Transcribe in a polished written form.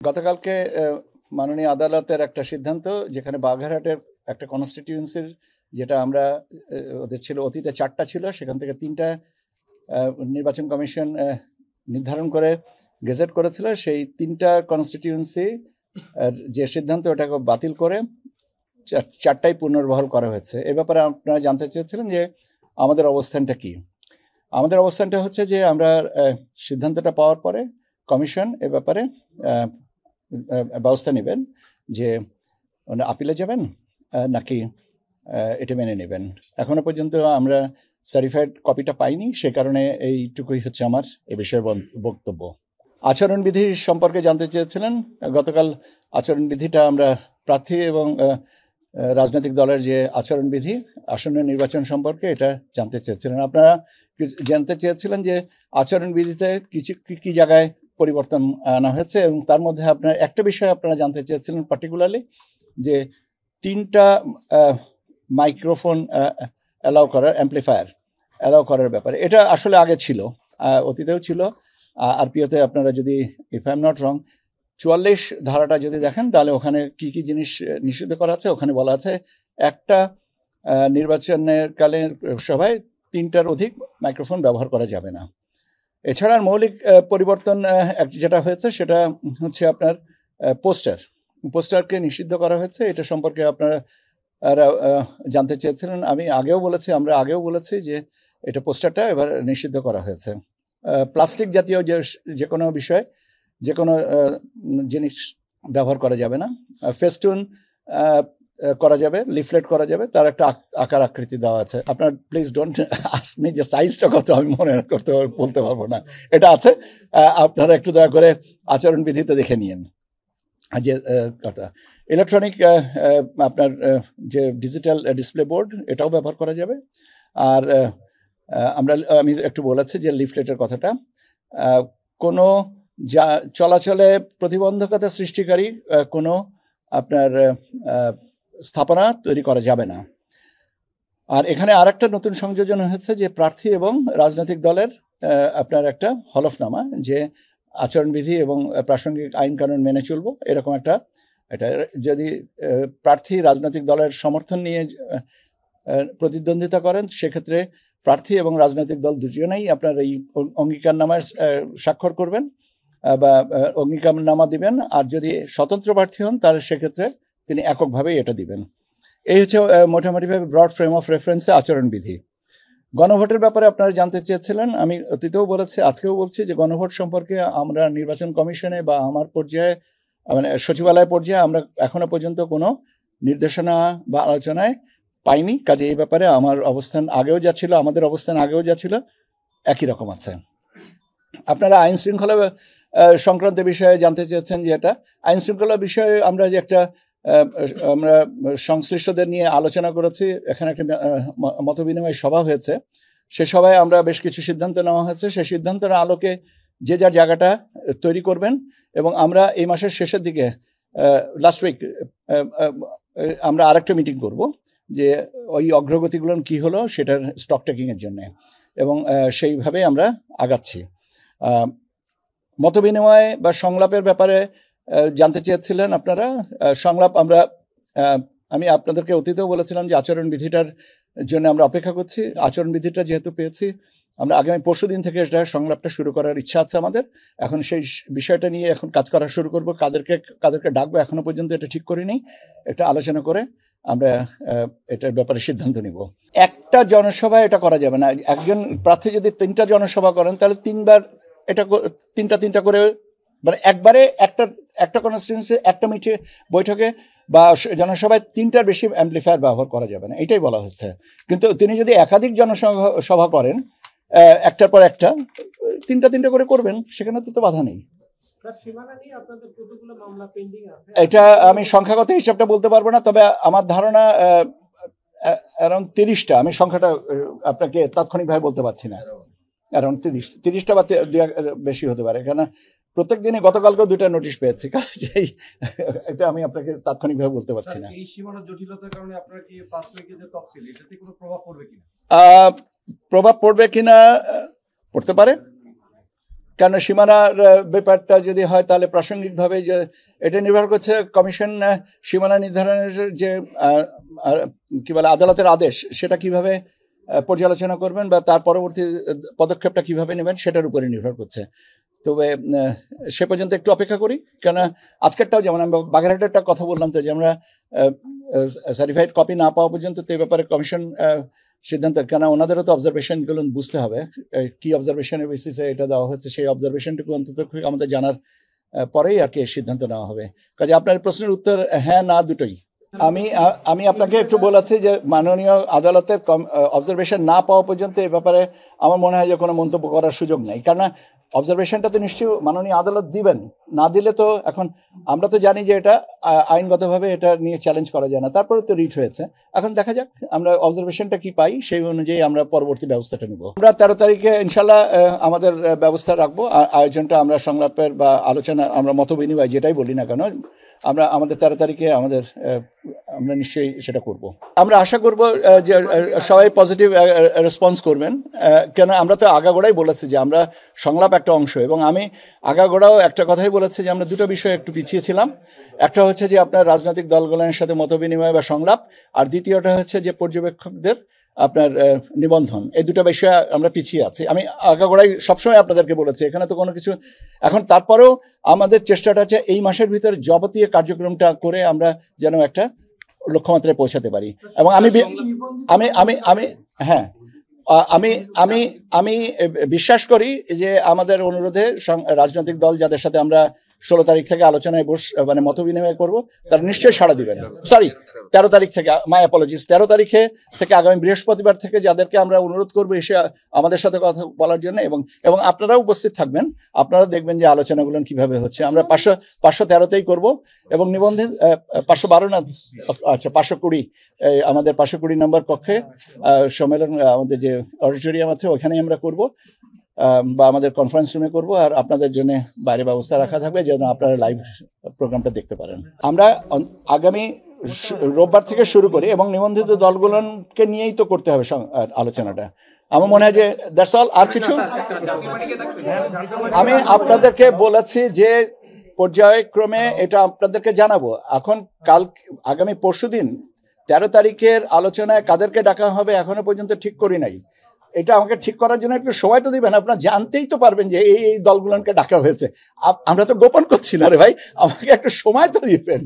গতকালকে মাননীয় আদালতের একটা সিদ্ধান্ত, যেখানে বাগেরহাটের একটা কনস্টিটিউয়েন্সির, যেটা আমরা ওদের ছিল অতীতে 4টা ছিল, সেখান থেকে 3টা নির্বাচন কমিশন নির্ধারণ করে গেজেট করেছিল। সেই 3টা কনস্টিটিউয়েন্সি যে সিদ্ধান্ত, ওটাকে বাতিল করে 4টাই পুনর্বহাল করা হয়েছে। এ ব্যাপারে আপনারা জানতে চেয়েছিলেন যে আমাদের অবস্থানটা কি। আমাদের অবস্থানটা হচ্ছে যে আমরা সিদ্ধান্তটা পাওয়ার পরে কমিশন এ ব্যাপারে ব্যবস্থা নেবেন যে আপিলে যাবেন নাকি এটা মেনে নেবেন। এখনো পর্যন্ত আমরা সার্টিফাইড কপিটা পাইনি, সে কারণে এইটুকুই হচ্ছে আমার এ বিষয়ে বক্তব্য। আচরণবিধি সম্পর্কে জানতে চেয়েছিলেন। গতকাল আচরণবিধিটা আমরা প্রার্থী এবং রাজনৈতিক দলের যে আচরণবিধি আসন্ন নির্বাচন সম্পর্কে এটা জানতে চেয়েছিলেন। আপনারা জানতে চেয়েছিলেন যে আচরণবিধিতে কি জায়গায় পরিবর্তন আনা হয়েছে, এবং তার মধ্যে আপনার একটা বিষয় আপনারা জানতে চেয়েছিলেন পার্টিকুলারলি, যে 3টা মাইক্রোফোন অ্যালাউ করার, অ্যাম্পলিফায়ার অ্যালাউ করার ব্যাপারে। এটা আসলে আগে ছিল, অতীতেও ছিল। আরপিওতে আপনারা যদি, if I am not wrong, 44 ধারাটা যদি দেখেন, তাহলে ওখানে কি কি জিনিস নিষিদ্ধ করা আছে। ওখানে বলা আছে একটা নির্বাচনের কালের সভায় 3টার অধিক মাইক্রোফোন ব্যবহার করা যাবে না। এছাড়া মৌলিক পরিবর্তন যেটা হয়েছে সেটা হচ্ছে আপনার পোস্টারকে নিষিদ্ধ করা হয়েছে। এটা সম্পর্কে আপনারা জানতে চেয়েছিলেন। আমরা আগেও বলেছি যে এটা পোস্টারটা এবার নিষিদ্ধ করা হয়েছে। প্লাস্টিক জাতীয় যে কোনো বিষয়, যে কোনো জিনিস ব্যবহার করা যাবে না। ফেস্টুন করা যাবে, লিফলেট করা যাবে, তার একটা আকার আকৃতি দেওয়া আছে। আপনার প্লিজ ডোন্ট আস্ক মি যে সাইজটা কত, আমি মনে করতে বলতে পারবো না। এটা আছে, আপনারা একটু দয়া করে আচরণবিধিতে দেখে নিন। যে কথা, ইলেকট্রনিক আপনার যে ডিজিটাল ডিসপ্লে বোর্ড, এটাও ব্যবহার করা যাবে। আর আমি একটু বলেছি যে লিফলেটের কথাটা, কোনো চলাচলে প্রতিবন্ধকতা সৃষ্টিকারী কোনো আপনার স্থাপনা তৈরি করা যাবে না। আর এখানে আরেকটা নতুন সংযোজন হয়েছে যে প্রার্থী এবং রাজনৈতিক দলের আপনার একটা হলফনামা, যে আচরণবিধি এবং প্রাসঙ্গিক আইন কানুন মেনে চলবো, এরকম একটা। এটা যদি প্রার্থী রাজনৈতিক দলের সমর্থন নিয়ে প্রতিদ্বন্দ্বিতা করেন, সেক্ষেত্রে প্রার্থী এবং রাজনৈতিক দল দুজনেই আপনার এই অঙ্গীকারনামায় স্বাক্ষর করবেন বা অঙ্গীকারনামা দিবেন। আর যদি স্বতন্ত্র প্রার্থী হন, তাহলে সেক্ষেত্রে তিনি এককভাবেই এটা দিবেন। এই হচ্ছে মোটামুটিভাবে ব্রড ফ্রেম অফ রেফারেন্সে আচরণবিধি। গণভোটের ব্যাপারে আপনারা জানতে চেয়েছিলেন। আমি অতীতেও বলেছি, আজকেও বলছি যে গণভোট সম্পর্কে আমরা নির্বাচন কমিশনে বা আমার পর্যায়ে, মানে সচিবালয় পর্যায়ে, আমরা এখনো পর্যন্ত কোনো নির্দেশনা বা আলোচনায় পাইনি। কাজে এই ব্যাপারে আমার অবস্থান আগেও যা ছিল, আমাদের অবস্থান আগেও যা ছিল, একই রকম আছে। আপনারা আইন শৃঙ্খলা সংক্রান্ত বিষয়ে জানতে চেয়েছেন, যে এটা আইন শৃঙ্খলা বিষয়ে আমরা যে একটা আমরা সংশ্লিষ্টদের নিয়ে আলোচনা করেছি। এখানে একটা মতবিনিময় সভা হয়েছে। সে সভায় আমরা বেশ কিছু সিদ্ধান্ত নেওয়া হয়েছে। সেই সিদ্ধান্তের আলোকে যে যার জায়গাটা তৈরি করবেন, এবং আমরা এই মাসের শেষের দিকে, লাস্ট উইক, আমরা আরেকটা মিটিং করব, যে ওই অগ্রগতিগুলো কি হলো সেটার স্টক টেকিংয়ের জন্য, এবং সেইভাবে আমরা আগাচ্ছি। মতবিনিময় বা সংলাপের ব্যাপারে জানতে চেয়েছিলেন আপনারা। সংলাপ আমি আপনাদেরকে অতীতেও বলেছিলাম যে আচরণবিধিটার জন্য আমরা অপেক্ষা করছি। আচরণবিধিটা যেহেতু পেয়েছি, আমরা আগামী পরশুদিন থেকে এটা সংলাপটা শুরু করার ইচ্ছা আছে আমাদের। এখন সেই বিষয়টা নিয়ে এখন কাজ করা শুরু করব। কাদেরকে ডাকবো এখনো পর্যন্ত এটা ঠিক করিনি। এটা আলোচনা করে আমরা এটার ব্যাপারে সিদ্ধান্ত নিব। একটা জনসভায় এটা করা যাবে না। একজন প্রার্থী যদি 3টা জনসভা করেন, তাহলে 3বার এটা 3টা করে, মানে একবারে একটা কনস্টিটিউয়েন্সি একটা বৈঠকে বা জনসভায় 3টার বেশি অ্যাম্পলিফায়ার ব্যবহার করা যাবে না, এটাই বলা হচ্ছে। কিন্তু তিনি যদি একাধিক জনসভা করেন, একটার পর একটা 3টা করে করবেন, সেখানে তো বাধা নেই। এটা আমি সংখ্যাগত হিসাবটা বলতে পারবো না, তবে আমার ধারণা অ্যারাউন্ড 30টা। আমি সংখ্যাটা আপনাকে তাৎক্ষণিকভাবে বলতে পারছি না। অ্যারাউন্ড 30টা বা বেশি হতে পারে, কেন প্রত্যেক দিনে গতকালকেও 2টা নোটিশ পেয়েছি। কাজেই এটা আমি আপনাকে তাৎক্ষণিকভাবে বলতে পারছি না। এই সীমানার জটিলতার কারণে আপনার কি 5 তারিখে যে তফসিল, এটাতে কোনো প্রভাব পড়বে কিনা? প্রভাব পড়বে কিনা, পড়তে পারে। কেন সীমানার ব্যাপারটা যদি হয় তাহলে প্রাসঙ্গিকভাবে যে এটা নির্ভর করছে কমিশন সীমানা নির্ধারণের যে কি বলে আদালতের আদেশ সেটা কিভাবে পর্যালোচনা করবেন বা তার পরবর্তী পদক্ষেপটা কিভাবে নেবেন সেটার উপরে নির্ভর করছে। তবে সে পর্যন্ত একটু অপেক্ষা করি, কেন আজকেরটাও যেমন আমরা বাগেরহাটেরটা কথা বললাম তো যে আমরা সার্টিফাইড কপি না পাওয়া পর্যন্ত তো এই ব্যাপারে কমিশন সিদ্ধান্ত, কেন ওনাদেরও তো অবজারভেশনগুলো বুঝতে হবে কি অবজারভেশনের বেসিসে এটা দেওয়া হচ্ছে, সেই অবজারভেশনটুকু অন্তত আমাদের জানার পরেই আর কি সিদ্ধান্ত নেওয়া হবে। কাজে আপনার প্রশ্নের উত্তর হ্যাঁ না দুটোই। আমি আপনাকে একটু বলেছি যে মাননীয় আদালতের অবজারভেশন না পাওয়া পর্যন্ত এই ব্যাপারে আমার মনে হয় যে কোনো মন্তব্য করার সুযোগ নেই, কারণ অবজারভেশনটা তো নিশ্চয়ই মাননীয় আদালত দিবেন, না দিলে তো এখন আমরা তো জানি যে এটা আইনগতভাবে এটা নিয়ে চ্যালেঞ্জ করা যায় না, তারপরে তো রিট হয়েছে। এখন দেখা যাক আমরা অবজারভেশনটা কি পাই, সেই অনুযায়ী আমরা পরবর্তী ব্যবস্থাটা নিব। আমরা 13 তারিখে ইনশাল্লাহ আমাদের ব্যবস্থা রাখবো। আয়োজনটা আমরা সংলাপের বা আলোচনা আমরা মত বিনিময় যেটাই বলি না কেন আমরা আমাদের 13 তারিখে আমরা নিশ্চয়ই সেটা করব। আমরা আশা করব যে সবাই পজিটিভ রেসপন্স করবেন, কেন আমরা তো আগাগোড়াই বলেছি যে আমরা সংলাপ একটা অংশ, এবং আমি আগাগোড়াও একটা কথাই বলেছি যে আমরা দুটো বিষয়ে একটু পিছিয়ে ছিলাম। একটা হচ্ছে যে আপনার রাজনৈতিক দলগুলোর সাথে মত বিনিময় বা সংলাপ, আর দ্বিতীয়টা হচ্ছে যে পর্যবেক্ষকদের আপনার নিবন্ধন। এই দুটো বিষয়ে আমরা পিছিয়ে আছি। আমি আগাগোড়াই সবসময় আপনাদেরকে বলেছি এখানে তো কোনো কিছু এখন, তারপরেও আমাদের চেষ্টাটা আছে এই মাসের ভিতরে যাবতীয় কার্যক্রমটা করে আমরা যেন একটা লক্ষ্যমাত্রায় পৌঁছাতে পারি। এবং আমি বিশ্বাস করি যে আমাদের অনুরোধে রাজনৈতিক দল যাদের সাথে আমরা 16 তারিখ থেকে আলোচনায় মানে মত বিনিময় করবো তারা নিশ্চয়ই সাড়া দিবেন। 13 তারিখ থেকে, মাই অ্যাপোলজিস, 13 তারিখে থেকে আগামী বৃহস্পতিবার থেকে যাদেরকে আমরা অনুরোধ করবো এসে আমাদের সাথে কথা বলার জন্য, এবং আপনারাও উপস্থিত থাকবেন, আপনারা দেখবেন যে আলোচনাগুলো কিভাবে হচ্ছে। আমরা 513তেই করবো এবং নিবন্ধিত 512 না, আচ্ছা 520 আমাদের 520 নম্বর কক্ষে সম্মেলন, আমাদের যে অডিটোরিয়াম আছে ওইখানেই আমরা করব বা আমাদের কনফারেন্স রুমে করব, আর আপনাদের জন্য বাইরে ব্যবস্থা রাখা থাকবে যেন আপনারা লাইভ প্রোগ্রামটা দেখতে পারেন। আমরা আগামী রোববার থেকে শুরু করি এবং নিবন্ধিত দলগুলোকে নিয়েই তো করতে হবে আলোচনাটা। আমার মনে হয় যে দ্যাটস অল। আর কিছু আমি আপনাদেরকে বলেছি যে পর্যায়ক্রমে এটা আপনাদেরকে জানাবো। এখন আগামী পরশুদিন 13 তারিখের আলোচনায় কাদেরকে ডাকা হবে এখনো পর্যন্ত ঠিক করি নাই। এটা আমাকে ঠিক করার জন্য একটু সময় তো দিবেন, আপনারা জানতেই তো পারবেন যে এই দলগুলোকে ডাকা হয়েছে। আমরা তো গোপন করছি না রে ভাই, আমাকে একটু সময় তো দিবেন।